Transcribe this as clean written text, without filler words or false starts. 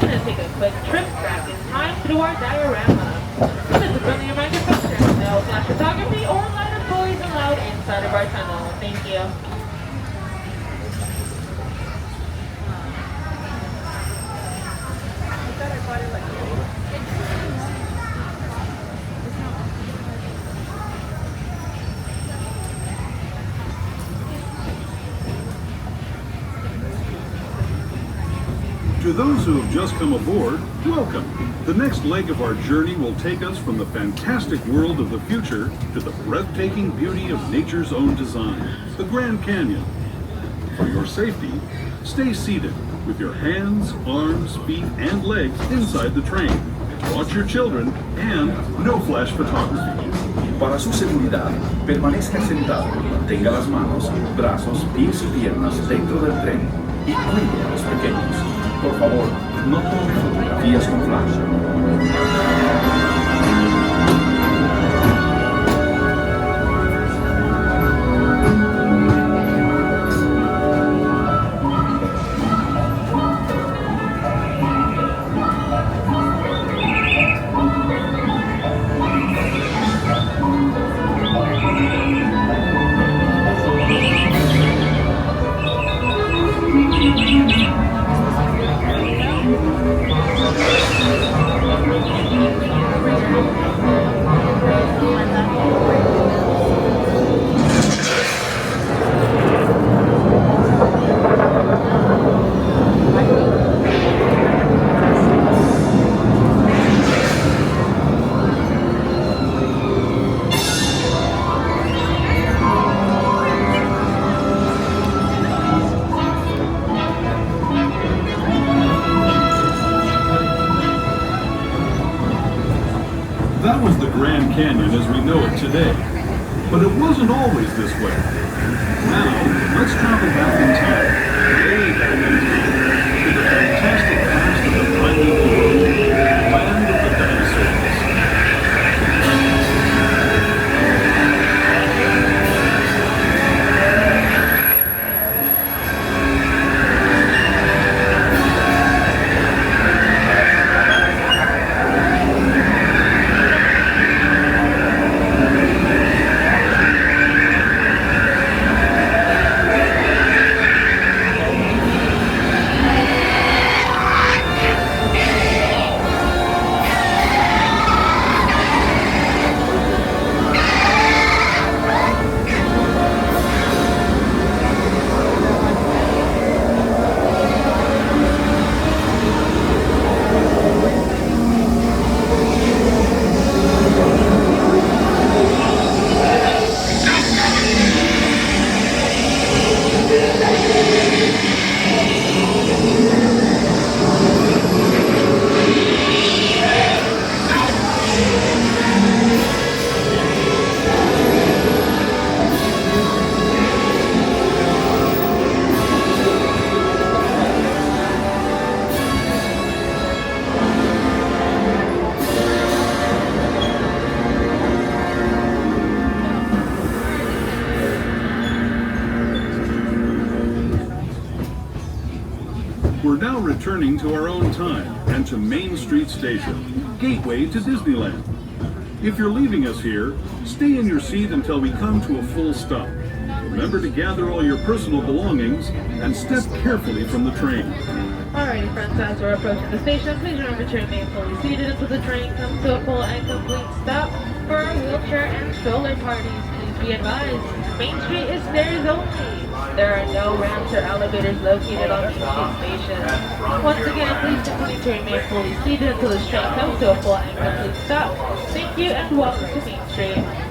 now going to take a quick trip back in time through our diorama. This is a friendly reminder function. No flash photography or light of toys allowed inside of our tunnel. Thank you. To those who have just come aboard, welcome. The next leg of our journey will take us from the fantastic world of the future to the breathtaking beauty of nature's own design, the Grand Canyon. For your safety, stay seated with your hands, arms, feet, and legs inside the train. Watch your children and no flash photography. Para su seguridad, permanezca sentado, tenga las manos, brazos, pies y piernas dentro del tren y cuide a los pequeños. Por favor, no tome fotografías con flash. That was the Grand Canyon as we know it today. But it wasn't always this way. Now, let's travel back in time, way back in time, to the fantastic past of the Primeval World, land of the dinosaurs. We're now returning to our own time and to Main Street Station, gateway to Disneyland. If you're leaving us here, stay in your seat until we come to a full stop. Remember to gather all your personal belongings and step carefully from the train. Alrighty friends, as we're approaching the station, please remember to remain fully seated until the train comes to a full and complete stop. For our wheelchair and stroller parties, please be advised, Main Street is stairs only. There are no ramps or elevators located on Main Street Station. Once again, please continue to remain fully seated until the train comes to a full and complete stop. Thank you and welcome to Main Street.